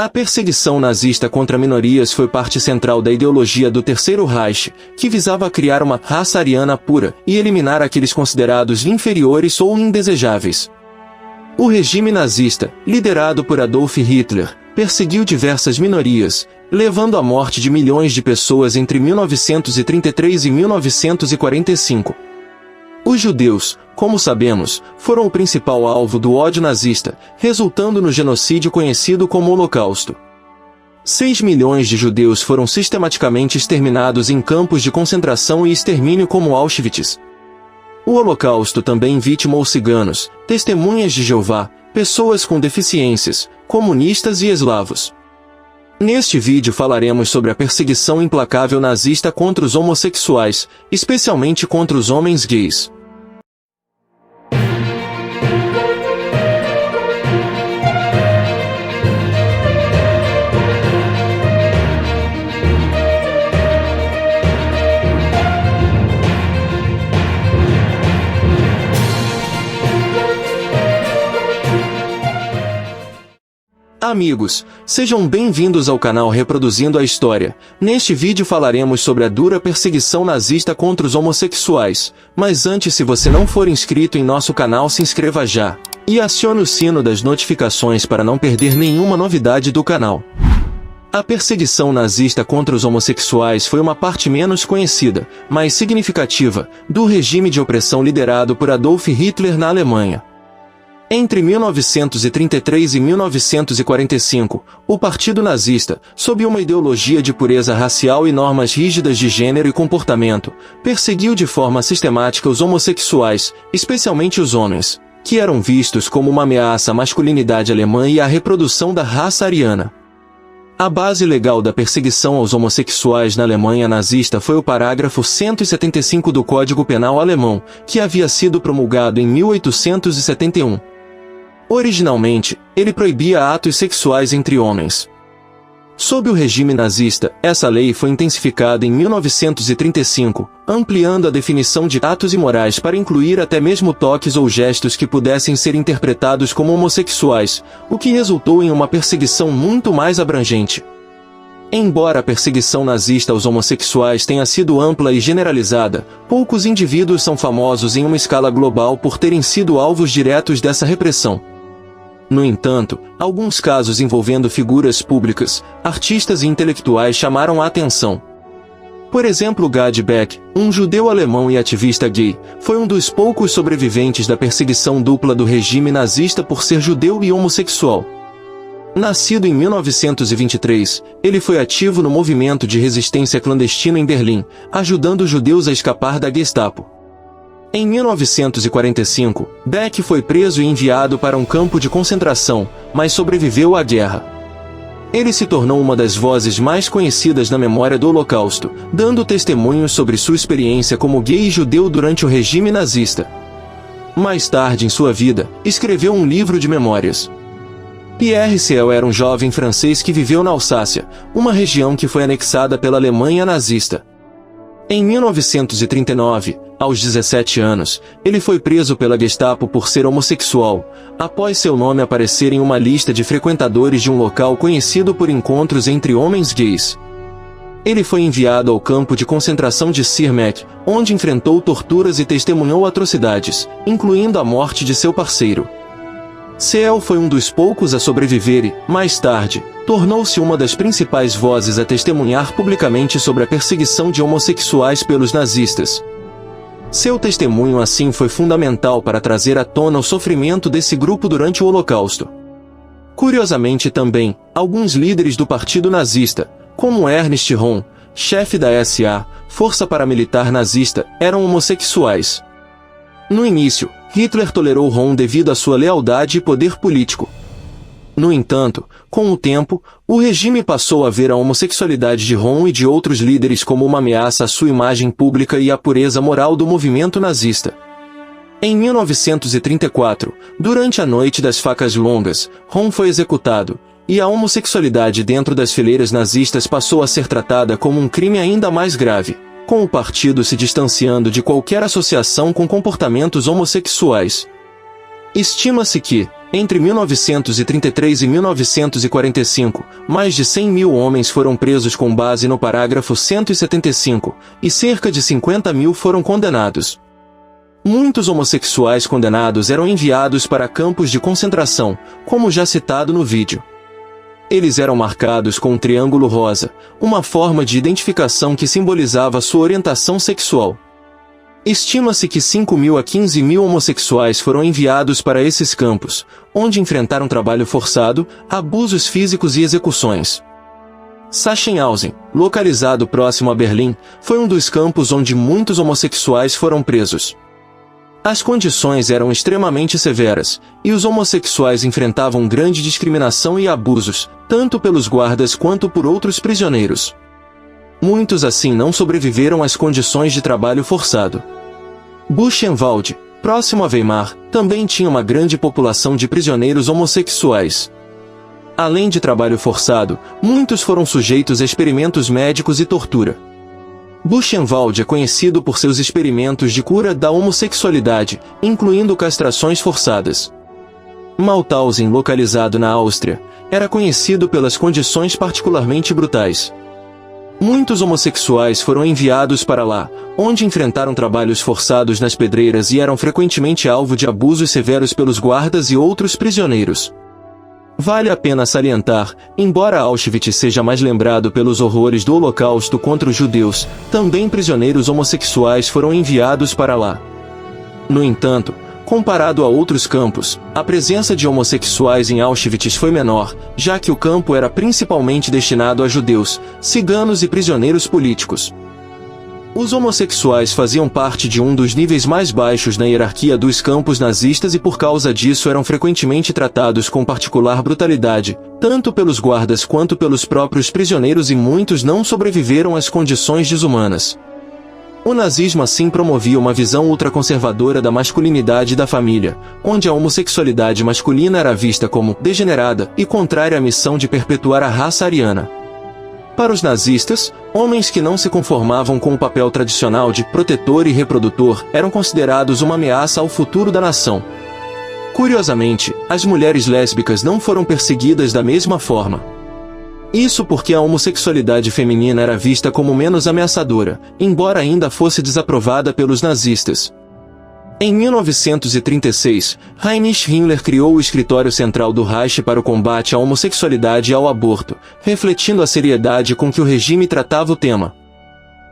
A perseguição nazista contra minorias foi parte central da ideologia do Terceiro Reich, que visava criar uma raça ariana pura e eliminar aqueles considerados inferiores ou indesejáveis. O regime nazista, liderado por Adolf Hitler, perseguiu diversas minorias, levando à morte de milhões de pessoas entre 1933 e 1945. Os judeus, como sabemos, foram o principal alvo do ódio nazista, resultando no genocídio conhecido como Holocausto. 6 milhões de judeus foram sistematicamente exterminados em campos de concentração e extermínio como Auschwitz. O Holocausto também vitimou ciganos, testemunhas de Jeová, pessoas com deficiências, comunistas e eslavos. Neste vídeo falaremos sobre a perseguição implacável nazista contra os homossexuais, especialmente contra os homens gays. Amigos, sejam bem-vindos ao canal Reproduzindo a História. Neste vídeo falaremos sobre a dura perseguição nazista contra os homossexuais. Mas antes, se você não for inscrito em nosso canal, se inscreva já. E acione o sino das notificações para não perder nenhuma novidade do canal. A perseguição nazista contra os homossexuais foi uma parte menos conhecida, mas significativa, do regime de opressão liderado por Adolf Hitler na Alemanha. Entre 1933 e 1945, o Partido Nazista, sob uma ideologia de pureza racial e normas rígidas de gênero e comportamento, perseguiu de forma sistemática os homossexuais, especialmente os homens, que eram vistos como uma ameaça à masculinidade alemã e à reprodução da raça ariana. A base legal da perseguição aos homossexuais na Alemanha nazista foi o parágrafo 175 do Código Penal alemão, que havia sido promulgado em 1871. Originalmente, ele proibia atos sexuais entre homens. Sob o regime nazista, essa lei foi intensificada em 1935, ampliando a definição de atos imorais para incluir até mesmo toques ou gestos que pudessem ser interpretados como homossexuais, o que resultou em uma perseguição muito mais abrangente. Embora a perseguição nazista aos homossexuais tenha sido ampla e generalizada, poucos indivíduos são famosos em uma escala global por terem sido alvos diretos dessa repressão. No entanto, alguns casos envolvendo figuras públicas, artistas e intelectuais chamaram a atenção. Por exemplo, Gad Beck, um judeu alemão e ativista gay, foi um dos poucos sobreviventes da perseguição dupla do regime nazista por ser judeu e homossexual. Nascido em 1923, ele foi ativo no movimento de resistência clandestino em Berlim, ajudando os judeus a escapar da Gestapo. Em 1945, Beck foi preso e enviado para um campo de concentração, mas sobreviveu à guerra. Ele se tornou uma das vozes mais conhecidas na memória do Holocausto, dando testemunhos sobre sua experiência como gay e judeu durante o regime nazista. Mais tarde em sua vida, escreveu um livro de memórias. Pierre Ciel era um jovem francês que viveu na Alsácia, uma região que foi anexada pela Alemanha nazista. Em 1939, aos 17 anos, ele foi preso pela Gestapo por ser homossexual, após seu nome aparecer em uma lista de frequentadores de um local conhecido por encontros entre homens gays. Ele foi enviado ao campo de concentração de Sirmek, onde enfrentou torturas e testemunhou atrocidades, incluindo a morte de seu parceiro. Ciel foi um dos poucos a sobreviver e, mais tarde, tornou-se uma das principais vozes a testemunhar publicamente sobre a perseguição de homossexuais pelos nazistas. Seu testemunho assim foi fundamental para trazer à tona o sofrimento desse grupo durante o Holocausto. Curiosamente também, alguns líderes do Partido Nazista, como Ernst Röhm, chefe da SA, força paramilitar nazista, eram homossexuais. No início, Hitler tolerou Röhm devido à sua lealdade e poder político. No entanto, com o tempo, o regime passou a ver a homossexualidade de Röhm e de outros líderes como uma ameaça à sua imagem pública e à pureza moral do movimento nazista. Em 1934, durante a Noite das Facas Longas, Röhm foi executado, e a homossexualidade dentro das fileiras nazistas passou a ser tratada como um crime ainda mais grave, com o partido se distanciando de qualquer associação com comportamentos homossexuais. Estima-se que, entre 1933 e 1945, mais de 100 mil homens foram presos com base no parágrafo 175, e cerca de 50 mil foram condenados. Muitos homossexuais condenados eram enviados para campos de concentração, como já citado no vídeo. Eles eram marcados com um triângulo rosa, uma forma de identificação que simbolizava sua orientação sexual. Estima-se que 5 mil a 15 mil homossexuais foram enviados para esses campos, onde enfrentaram trabalho forçado, abusos físicos e execuções. Sachsenhausen, localizado próximo a Berlim, foi um dos campos onde muitos homossexuais foram presos. As condições eram extremamente severas, e os homossexuais enfrentavam grande discriminação e abusos, tanto pelos guardas quanto por outros prisioneiros. Muitos assim não sobreviveram às condições de trabalho forçado. Buchenwald, próximo a Weimar, também tinha uma grande população de prisioneiros homossexuais. Além de trabalho forçado, muitos foram sujeitos a experimentos médicos e tortura. Buchenwald é conhecido por seus experimentos de cura da homossexualidade, incluindo castrações forçadas. Mauthausen, localizado na Áustria, era conhecido pelas condições particularmente brutais. Muitos homossexuais foram enviados para lá, onde enfrentaram trabalhos forçados nas pedreiras e eram frequentemente alvo de abusos severos pelos guardas e outros prisioneiros. Vale a pena salientar, embora Auschwitz seja mais lembrado pelos horrores do Holocausto contra os judeus, também prisioneiros homossexuais foram enviados para lá. No entanto, comparado a outros campos, a presença de homossexuais em Auschwitz foi menor, já que o campo era principalmente destinado a judeus, ciganos e prisioneiros políticos. Os homossexuais faziam parte de um dos níveis mais baixos na hierarquia dos campos nazistas e por causa disso eram frequentemente tratados com particular brutalidade, tanto pelos guardas quanto pelos próprios prisioneiros e muitos não sobreviveram às condições desumanas. O nazismo assim promovia uma visão ultraconservadora da masculinidade e da família, onde a homossexualidade masculina era vista como degenerada e contrária à missão de perpetuar a raça ariana. Para os nazistas, homens que não se conformavam com o papel tradicional de protetor e reprodutor eram considerados uma ameaça ao futuro da nação. Curiosamente, as mulheres lésbicas não foram perseguidas da mesma forma. Isso porque a homossexualidade feminina era vista como menos ameaçadora, embora ainda fosse desaprovada pelos nazistas. Em 1936, Heinrich Himmler criou o Escritório Central do Reich para o combate à homossexualidade e ao aborto, refletindo a seriedade com que o regime tratava o tema.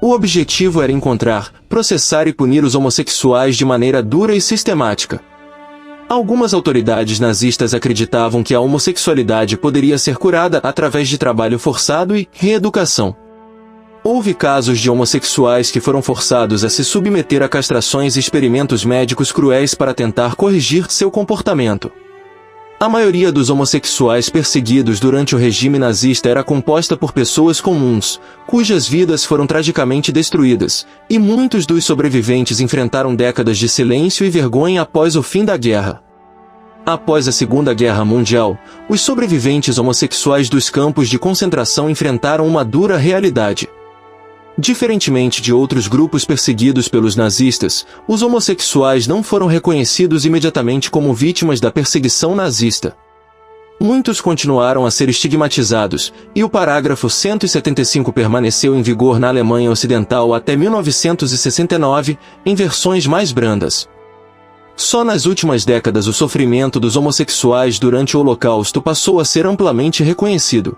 O objetivo era encontrar, processar e punir os homossexuais de maneira dura e sistemática. Algumas autoridades nazistas acreditavam que a homossexualidade poderia ser curada através de trabalho forçado e reeducação. Houve casos de homossexuais que foram forçados a se submeter a castrações e experimentos médicos cruéis para tentar corrigir seu comportamento. A maioria dos homossexuais perseguidos durante o regime nazista era composta por pessoas comuns, cujas vidas foram tragicamente destruídas, e muitos dos sobreviventes enfrentaram décadas de silêncio e vergonha após o fim da guerra. Após a Segunda Guerra Mundial, os sobreviventes homossexuais dos campos de concentração enfrentaram uma dura realidade. Diferentemente de outros grupos perseguidos pelos nazistas, os homossexuais não foram reconhecidos imediatamente como vítimas da perseguição nazista. Muitos continuaram a ser estigmatizados, e o parágrafo 175 permaneceu em vigor na Alemanha Ocidental até 1969, em versões mais brandas. Só nas últimas décadas o sofrimento dos homossexuais durante o Holocausto passou a ser amplamente reconhecido.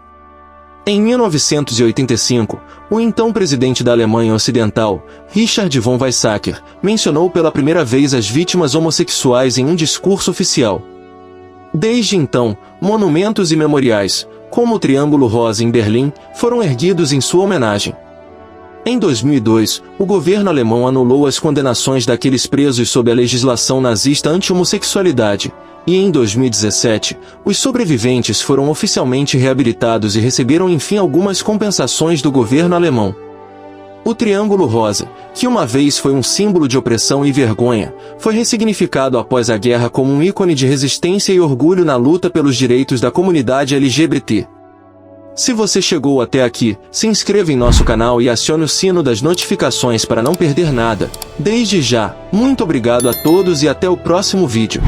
Em 1985, o então presidente da Alemanha Ocidental, Richard von Weizsäcker, mencionou pela primeira vez as vítimas homossexuais em um discurso oficial. Desde então, monumentos e memoriais, como o Triângulo Rosa em Berlim, foram erguidos em sua homenagem. Em 2002, o governo alemão anulou as condenações daqueles presos sob a legislação nazista anti-homossexualidade, e em 2017, os sobreviventes foram oficialmente reabilitados e receberam enfim algumas compensações do governo alemão. O Triângulo Rosa, que uma vez foi um símbolo de opressão e vergonha, foi ressignificado após a guerra como um ícone de resistência e orgulho na luta pelos direitos da comunidade LGBT. Se você chegou até aqui, se inscreva em nosso canal e acione o sino das notificações para não perder nada. Desde já, muito obrigado a todos e até o próximo vídeo.